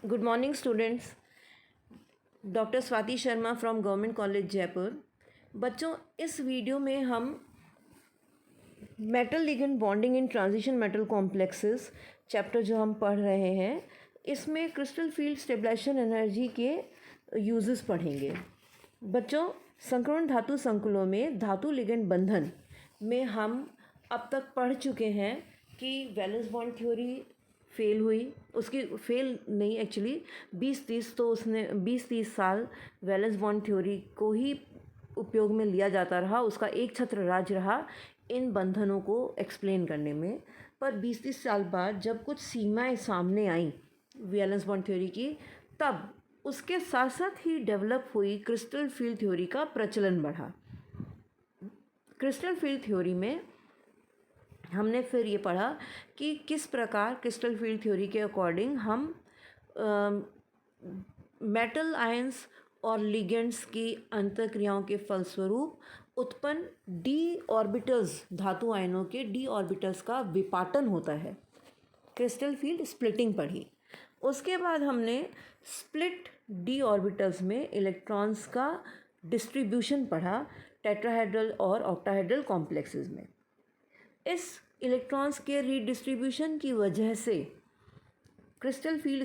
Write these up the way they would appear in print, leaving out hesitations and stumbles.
Good morning, students. Doctor Swati Sharma from government college Jaipur. बच्चों, इस video में हम metal ligand bonding in transition metal complexes chapter जो हम पढ़ रहे हैं, इसमें क्रिस्टल फील्ड स्टेबलाइजेशन एनर्जी के यूजेस पढ़ेंगे। बच्चों, संक्रमण धातु संकुलों में धातु लिगेंड बंधन में हम अब तक पढ़ चुके हैं कि वैलेंस बॉन्ड थ्योरी फेल हुई, उसकी फेल नहीं एक्चुअली 20-30 साल वैलेंस बॉन्ड थ्योरी को ही उपयोग में लिया जाता रहा, उसका एक छत्र राज रहा इन बंधनों को एक्सप्लेन करने में। पर 20-30 साल बाद जब कुछ सीमाएं सामने आई वैलेंस बॉन्ड थ्योरी की, तब उसके साथ साथ ही डेवलप हुई क्रिस्टल फील्ड थ्योरी का प्रचलन बढ़ा। क्रिस्टल फील्ड थ्योरी में हमने फिर ये पढ़ा कि किस प्रकार क्रिस्टल फील्ड थ्योरी के अकॉर्डिंग हम मेटल आयंस और लिगेंड्स की अंतःक्रियाओं के फलस्वरूप उत्पन्न डी ऑर्बिटल्स, धातु आयनों के डी ऑर्बिटल्स का विपाटन होता है। क्रिस्टल फील्ड स्प्लिटिंग पढ़ी। उसके बाद हमने स्प्लिट डी ऑर्बिटल्स में इलेक्ट्रॉन्स का डिस्ट्रीब्यूशन पढ़ा टेट्राहेड्रल और ऑक्टाहेड्रल कॉम्प्लेक्सेस में। इस इलेक्ट्रॉन्स के रीडिस्ट्रीब्यूशन की वजह से क्रिस्टल फील्ड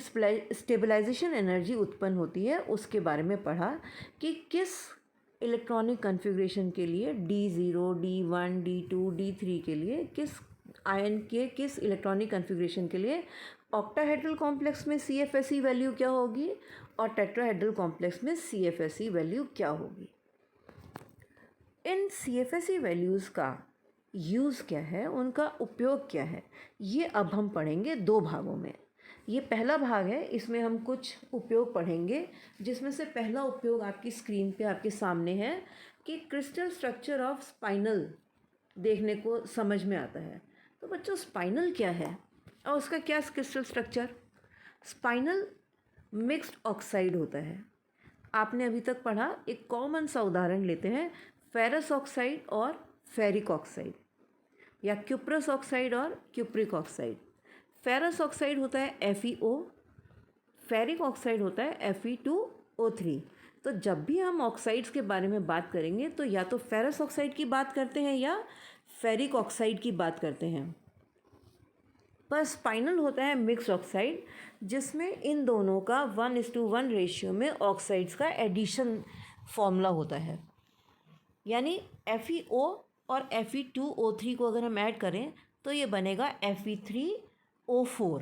स्टेबलाइजेशन एनर्जी उत्पन्न होती है। उसके बारे में पढ़ा कि किस इलेक्ट्रॉनिक कन्फिग्रेशन के लिए D0, D1, D2, D3 के लिए, किस आयन के किस इलेक्ट्रॉनिक कन्फिग्रेशन के लिए ऑक्टाहेड्रल कॉम्प्लेक्स में CFSE वैल्यू क्या होगी और टेट्राहेड्रल कॉम्प्लेक्स में CFSE वैल्यू क्या होगी। इन CFSE वैल्यूज़ का यूज़ क्या है, उनका उपयोग क्या है, ये अब हम पढ़ेंगे दो भागों में। ये पहला भाग है, इसमें हम कुछ उपयोग पढ़ेंगे, जिसमें से पहला उपयोग आपकी स्क्रीन पे आपके सामने है कि क्रिस्टल स्ट्रक्चर ऑफ स्पाइनल देखने को समझ में आता है। तो बच्चों, स्पाइनल क्या है और उसका क्या crystal structure? Spinal mixed oxide होता है। आपने अभी तक पढ़ा, एक कॉमन सा उदाहरण लेते हैं, फेरस ऑक्साइड और फेरिक ऑक्साइड, या क्यूप्रस ऑक्साइड और क्यूप्रिक ऑक्साइड। फेरस ऑक्साइड होता है FeO, फेरिक ऑक्साइड होता है Fe2O3। तो जब भी हम ऑक्साइड्स के बारे में बात करेंगे तो या तो फेरस ऑक्साइड की बात करते हैं या फेरिक ऑक्साइड की बात करते हैं। पर स्पाइनल होता है मिक्स ऑक्साइड, जिसमें इन दोनों का 1:1 रेशियो में ऑक्साइड्स का एडिशन फॉर्मूला होता है। यानी FeO और Fe2O3 को अगर हम ऐड करें तो ये बनेगा Fe3O4,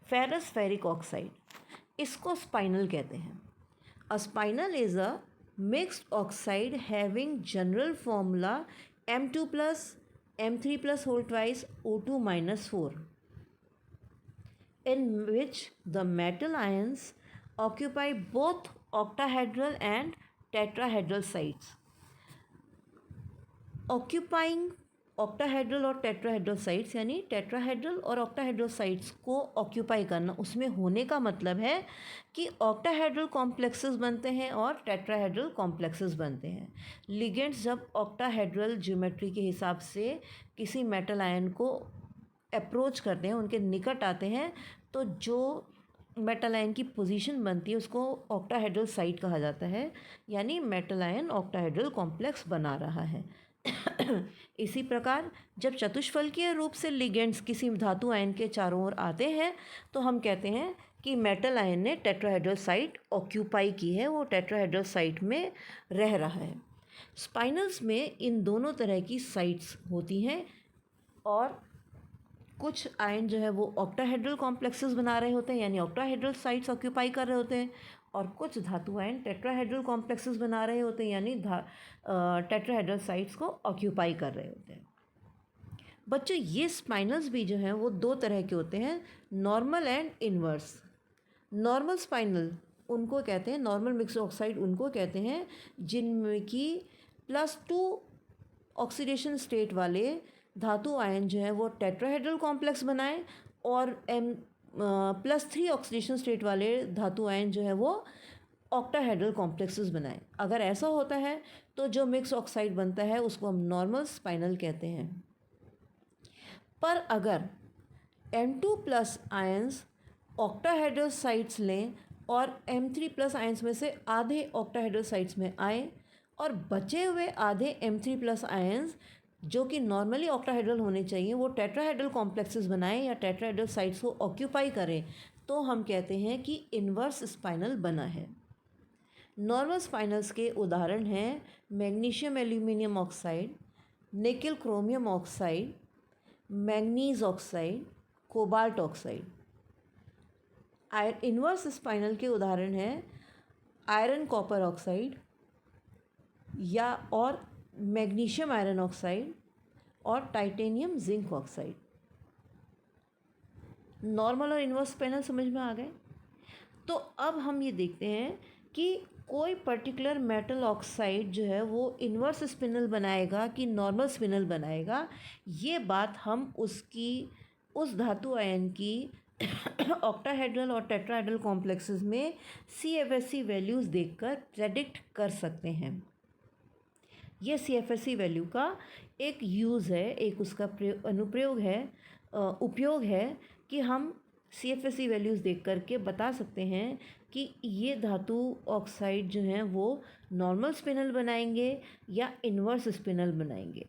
फेरस फेरिक ऑक्साइड। इसको स्पाइनल कहते हैं। A spinel is a mixed oxide having general formula M2+ M3+ whole twice O2-4, in which the metal ions occupy both octahedral and tetrahedral sites. Occupying octahedral और tetrahedral sites, यानी tetrahedral और octahedral sites को occupy करना, उसमें होने का मतलब है कि ऑक्टाहेड्रल कॉम्प्लेक्सेस बनते हैं और टेट्राहेड्रल कॉम्प्लेक्सेस बनते हैं। लिगेंड्स जब ऑक्टाहेड्रल ज्योमेट्री के हिसाब से किसी मेटल आयन को अप्रोच करते हैं, उनके निकट आते हैं, तो जो मेटल आयन की पोजीशन बनती है उसको ऑक्टाहेड्रल साइट कहा जाता है। यानी मेटल आयन ऑक्टाहेड्रल कॉम्प्लेक्स बना रहा है। इसी प्रकार जब चतुष्फलकीय रूप से लिगेंड्स किसी धातु आयन के चारों ओर आते हैं तो हम कहते हैं कि मेटल आयन ने टेट्राहेड्रल साइट ऑक्यूपाई की है, वो टेट्राहेड्रल साइट में रह रहा है। स्पाइनल्स में इन दोनों तरह की साइट्स होती हैं और कुछ आयन जो है वो ऑक्टाहेड्रल कॉम्प्लेक्सेस बना रहे होते हैं, यानी ऑक्टाहेड्रल साइट्स ऑक्यूपाई कर रहे होते हैं, और कुछ धातु आयन टेट्राहेड्रल कॉम्प्लेक्सेस बना रहे होते हैं, यानी टेट्राहेड्रल साइट्स को ऑक्यूपाई कर रहे होते हैं। बच्चों, ये स्पाइनल्स भी जो हैं वो दो तरह के होते हैं, normal and inverse. Normal spinal उनको कहते हैं, नॉर्मल मिक्स्ड ऑक्साइड उनको कहते हैं जिनमें कि +2 ऑक्सीडेशन स्टेट वाले धातु आयन जो है वो टेट्राहेड्रल कॉम्प्लेक्स बनाएं और +3 ऑक्सीडेशन स्टेट वाले धातु आयन जो है वो ऑक्टाहेड्रल कॉम्प्लेक्सेस बनाएं। अगर ऐसा होता है तो जो मिक्स ऑक्साइड बनता है उसको हम नॉर्मल स्पाइनल कहते हैं। पर अगर M2+ आयंस ऑक्टाहेड्रल साइट्स लें और M3+ आयंस में से आधे ऑक्टाहेड्रल साइट्स में आए और बचे हुए आधे M3+ आयंस जो कि नॉर्मली ऑक्टाहेड्रल होने चाहिए वो टेट्राहेड्रल कॉम्प्लेक्सेस बनाएं या टेट्राहेड्रल साइट्स को ऑक्यूपाई करें, तो हम कहते हैं कि इन्वर्स स्पाइनल बना है। नॉर्मल स्पाइनल्स के उदाहरण हैं मैग्नीशियम एल्यूमिनियम ऑक्साइड, निकल chromium oxide, manganese oxide, cobalt oxide. Inverse spinal के उदाहरण हैं आयरन कॉपर ऑक्साइड या और मैग्नीशियम आयरन ऑक्साइड और टाइटेनियम जिंक ऑक्साइड। नॉर्मल और इन्वर्स स्पाइनल समझ में आ गए। तो अब हम ये देखते हैं कि कोई पर्टिकुलर मेटल ऑक्साइड जो है वो इन्वर्स स्पिनल बनाएगा कि नॉर्मल स्पिनल बनाएगा, ये बात हम उसकी उस धातु आयन की ऑक्टाहेड्रल और टेट्राहेड्रल कॉम्प्लेक्सेस में CFSE वैल्यूज़ देखकर प्रेडिक्ट कर सकते हैं। ये CFSE वैल्यू का एक यूज़ है, एक उसका अनुप्रयोग है, उपयोग है कि हम CFSE वैल्यूज़ देख करके बता सकते हैं कि ये धातु ऑक्साइड जो हैं वो नॉर्मल स्पिनल बनाएंगे या इन्वर्स स्पिनल बनाएंगे।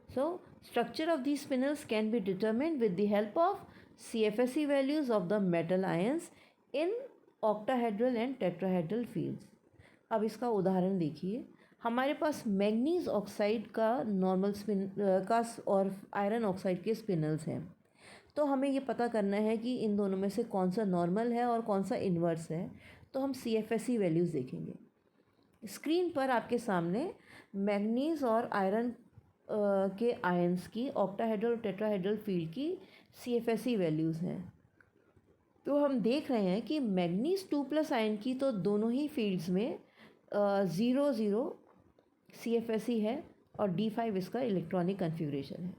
So, structure of these spinels can be determined with the help of CFSE values of the metal ions in octahedral and tetrahedral fields. अब इसका उदाहरण देखिए, हमारे पास मैंगनीज ऑक्साइड का नॉर्मल स्पिन का और आयरन ऑक्साइड के स्पिनल्स हैं। तो हमें ये पता करना है कि इन दोनों में से कौन सा नॉर्मल है और कौन सा इन्वर्स है, तो हम CFSE वैल्यूज़ देखेंगे। स्क्रीन पर आपके सामने मैंगनीज और आयरन के आयंस की ऑक्टाहेड्रल और टेट्राहेड्रल फील्ड की CFSE वैल्यूज़ हैं। तो हम देख रहे हैं कि मैंगनीज 2+ आयन की तो दोनों ही फील्ड्स में 0 CFSE है और D5 इसका इलेक्ट्रॉनिक कन्फिग्रेशन है।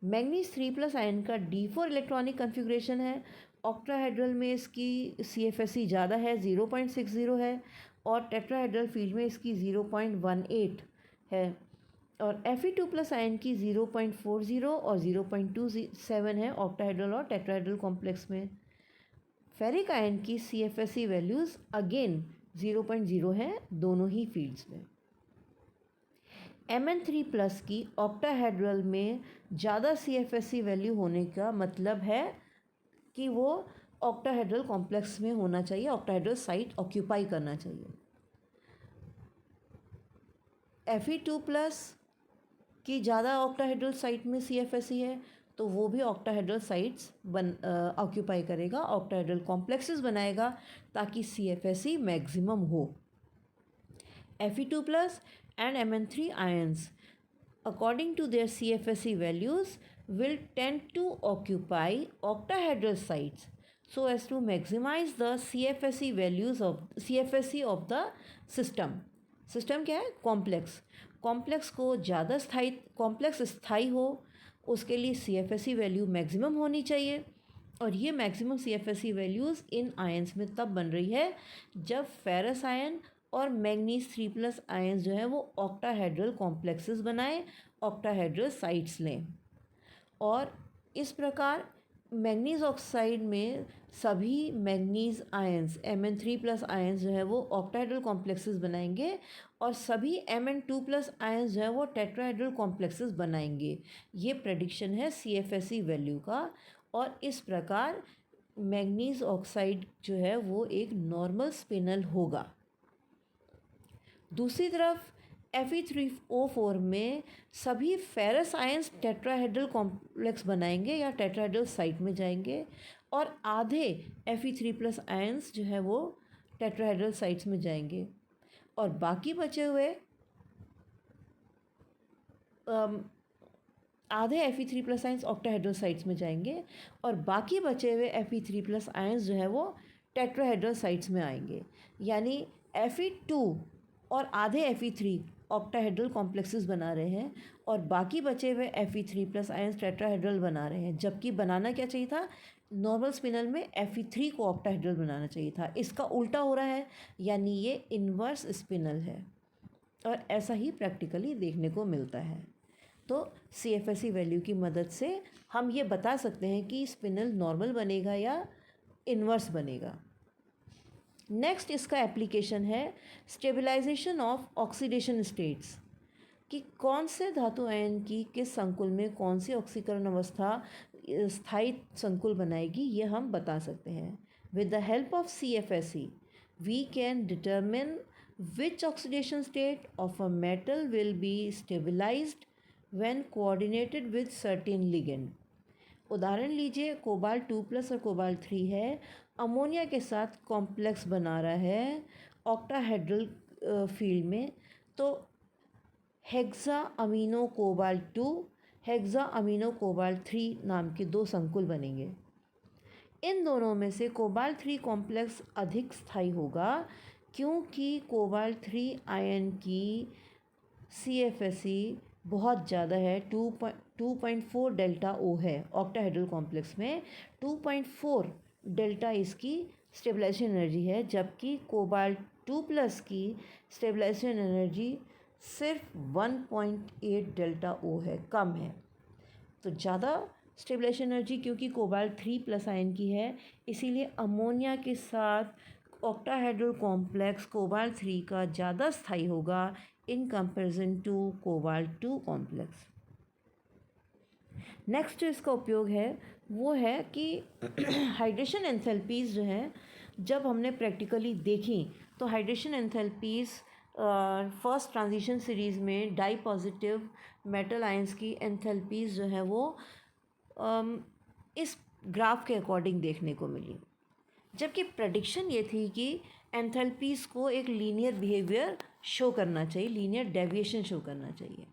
मैंगनीज 3+ आयन का D4 इलेक्ट्रॉनिक कन्फिग्रेशन है। ऑक्टाहेड्रल में इसकी CFSE ज़्यादा है, 0.60 है, और टेट्राहेड्रल फील्ड में इसकी 0.18 है। और Fe2+ आयन की 0.40 और 0.27 है ऑक्टाहेड्रल और टेट्राहेड्रल कॉम्प्लेक्स में। फेरिक आयन की CFSE वैल्यूज़ अगेन 0.0 है दोनों ही फील्ड्स में। Mn3+ की ऑक्टाहेड्रल में ज़्यादा CFSE वैल्यू होने का मतलब है कि वो ऑक्टाहेड्रल कॉम्प्लेक्स में होना चाहिए, ऑक्टाहेड्रल साइट ऑक्यूपाई करना चाहिए। Fe2+ की ज़्यादा ऑक्टाहेड्रल साइट में CFSE है तो वो भी ऑक्टाहेड्रल साइट्स ऑक्यूपाई करेगा, ऑक्टाहेड्रल कॉम्प्लेक्सेस बनाएगा ताकि CFSE मैक्सिमम हो। Fe2+ and Mn3 ions according to their CFSE values will tend to occupy octahedral sites so as to maximize the CFSE values of CFSE of the system। System क्या है? Complex. Complex को ज़्यादा स्थायी, complex स्थायी हो उसके लिए CFSE value maximum होनी चाहिए, और ये मैक्सिमम CFSE वैल्यूज़ इन आयंस में तब बन रही है जब फेरस आयन और मैंगनीज 3+ आयंस जो है वो ऑक्टाहेड्रल कॉम्प्लेक्सेस बनाएं, ऑक्टाहेड्रल साइट्स लें। और इस प्रकार मैंगनीज ऑक्साइड में सभी मैंगनीज आयंस Mn3+ आयंस जो है वो ऑक्टाहेड्रल कॉम्प्लेक्सेस बनाएंगे और सभी Mn2+ आयंस जो है वो टेट्राहेड्रल कॉम्प्लेक्सेस बनाएंगे। ये प्रेडिक्शन है CFSE वैल्यू का, और इस प्रकार मैंगनीज ऑक्साइड जो है वो एक नॉर्मल स्पिनल होगा। दूसरी तरफ Fe3O4 में सभी फेरस आयंस टेट्राहेड्रल कॉम्प्लेक्स बनाएंगे या टेट्राहेड्रल साइट में जाएंगे, और आधे Fe3+ आयंस जो है वो टेट्राहेड्रल साइट्स में जाएंगे, और बाकी बचे हुए आधे Fe3+ आयंस ऑक्टाहेड्रल साइट्स में जाएंगे, और बाकी बचे हुए Fe3+ आयंस जो है वो टेट्राहेड्रल साइट्स में आएंगे। यानी Fe2 और आधे Fe3 ऑक्टाहेड्रल कॉम्प्लेक्सेस बना रहे हैं और बाकी बचे हुए Fe3+ आयंस टेट्राहेड्रल बना रहे हैं, जबकि बनाना क्या चाहिए था? नॉर्मल स्पिनल में Fe3 को ऑक्टाहेड्रल बनाना चाहिए था। इसका उल्टा हो रहा है, यानी ये इन्वर्स स्पिनल है, और ऐसा ही प्रैक्टिकली देखने को मिलता है। तो CFSE वैल्यू की मदद से हम ये बता सकते हैं कि स्पिनल नॉर्मल बनेगा या इन्वर्स बनेगा। नेक्स्ट इसका एप्लीकेशन है स्टेबलाइजेशन ऑफ ऑक्सीडेशन स्टेट्स, कि कौन से धातु आयन की किस संकुल में कौन सी ऑक्सीकरण अवस्था स्थायी संकुल बनाएगी, ये हम बता सकते हैं। With the help of CFSE we can determine which oxidation state of a metal will be stabilized when coordinated with certain ligand। उदाहरण लीजिए, कोबाल्ट 2+ और कोबाल्ट 3 है, अमोनिया के साथ कॉम्प्लेक्स बना रहा है ऑक्टाहेड्रल फील्ड में, तो hexa amino cobalt 2, hexa amino cobalt 3 नाम के दो संकुल बनेंगे। इन दोनों में से कोबाल्ट 3 कॉम्प्लेक्स अधिक स्थायी होगा, क्योंकि कोबाल्ट 3 आयन की CFSE बहुत ज़्यादा है, 2.4 डेल्टा O है ऑक्टाहेड्रल कॉम्प्लेक्स में, 2.4 डेल्टा इसकी स्टेबलाइजेशन एनर्जी है, जबकि कोबाल्ट 2+ की स्टेबलाइजेशन एनर्जी सिर्फ 1.8 डेल्टा O है, कम है। तो ज़्यादा स्टेबलाइजेशन एनर्जी क्योंकि कोबाल्ट 3+ आयन की है, इसीलिए अमोनिया के साथ ऑक्टाहेड्रल कॉम्प्लेक्स कोबाल्ट 3 का ज़्यादा स्थायी होगा in comparison to cobalt 2 complex. Next जो इसका उपयोग है वो है कि हाइड्रेशन एंथैल्पीज़ जो हैं, जब हमने प्रैक्टिकली देखी तो हाइड्रेशन एंथैल्पीज़ फर्स्ट ट्रांजिशन सीरीज़ में डाई पॉजिटिव मेटल आयंस की एंथैल्पीज़ जो है वो इस ग्राफ के अकॉर्डिंग देखने को मिली, जबकि प्रेडिक्शन ये थी कि एंथैल्पीज़ को एक लीनियर बिहेवियर शो करना चाहिए, लीनियर डेविएशन शो करना चाहिए।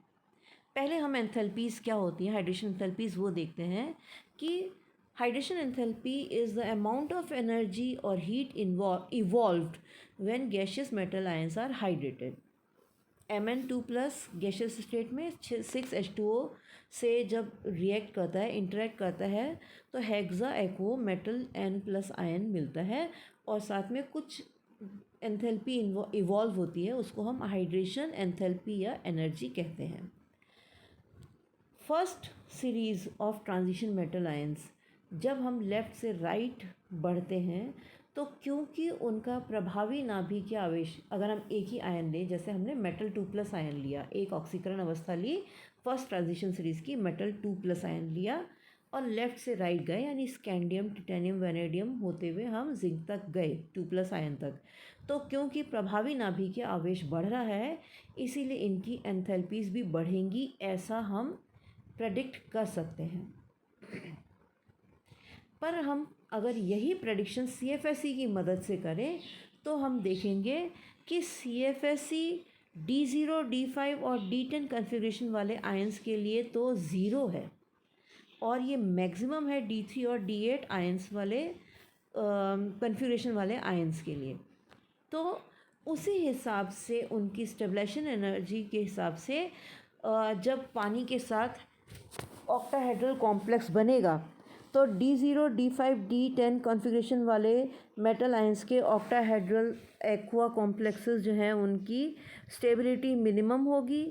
पहले हम एंथैल्पीज़ क्या होती हैं, हाइड्रेशन एंथैल्पीज़, वो देखते हैं कि hydration enthalpy is the amount of energy और heat evolved when gaseous metal ions are hydrated. Mn2+ gaseous state में 6H2O से जब रिएक्ट करता है, इंटरेक्ट करता है, तो हेक्सा एक्वो मेटल N+ आयन मिलता है और साथ में कुछ एंथैल्पी इवॉल्व होती है, उसको हम हाइड्रेशन एंथैल्पी या एनर्जी कहते हैं। First series of transition metal ions जब हम लेफ़्ट से राइट बढ़ते हैं, तो क्योंकि उनका प्रभावी नाभिकीय आवेश, अगर हम एक ही आयन लें, जैसे हमने मेटल 2+ आयन लिया, एक ऑक्सीकरण अवस्था ली फर्स्ट ट्रांजिशन सीरीज़ की, मेटल 2+ आयन लिया और लेफ़्ट से राइट गए, यानी स्कैंडियम, टिटेनियम, वैनेडियम होते हुए हम जिंक तक गए, 2+ आयन तक। तो क्योंकि प्रभावी नाभिकीय आवेश बढ़ रहा है, इसीलिए इनकी एंथैल्पीज़ भी बढ़ेंगी, ऐसा हम प्रेडिक्ट कर सकते हैं। पर हम अगर यही प्रेडिक्शन CFSE की मदद से करें, तो हम देखेंगे कि CFSE D0, D5 और D10 कन्फिग्रेशन वाले आयंस के लिए तो ज़ीरो है, और ये मैक्सिमम है D3 और D8 आयंस वाले कन्फिग्रेशन वाले आयंस के लिए। तो उसी हिसाब से उनकी स्टेबलाइजेशन एनर्जी के हिसाब से जब पानी के साथ ऑक्टाहेड्रल कॉम्प्लेक्स बनेगा, तो D0, D5, D10 कॉन्फ़िगरेशन वाले मेटल आयंस के ऑक्टाहेड्रल एक्वा कॉम्प्लेक्सेस जो हैं, उनकी स्टेबिलिटी मिनिमम होगी,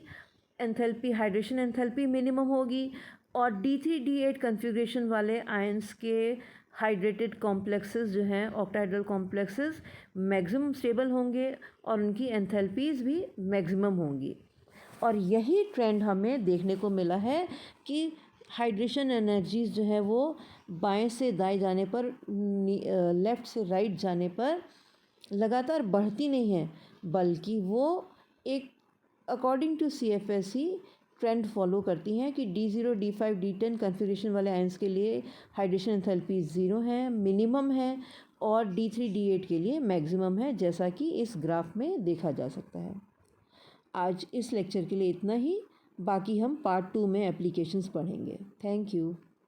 एंथैल्पी, हाइड्रेशन एंथैल्पी मिनिमम होगी, और D3, D8 कॉन्फ़िगरेशन वाले आयंस के हाइड्रेटेड कॉम्प्लेक्सेस जो हैं, ऑक्टाहेड्रल कॉम्प्लेक्सेस, मैक्सिमम स्टेबल होंगे और उनकी एंथैल्पीज़ भी मैक्सिमम होंगी। और यही ट्रेंड हमें देखने को मिला है कि हाइड्रेशन एनर्जीज़ जो है वो बाएं से दाएं जाने पर, लेफ़्ट से राइट जाने पर लगातार बढ़ती नहीं है, बल्कि वो एक according to CFSE trend follow करती हैं कि D0, D5, D10 कन्फिग्रेशन वाले आयंस के लिए हाइड्रेशन एंथैल्पी 0 है, मिनिमम है, और D3, D8 के लिए मैक्सिमम है, जैसा कि इस ग्राफ में देखा जा सकता है। आज इस लेक्चर के लिए इतना ही, बाकी हम पार्ट 2 में एप्लीकेशंस पढ़ेंगे। Thank you.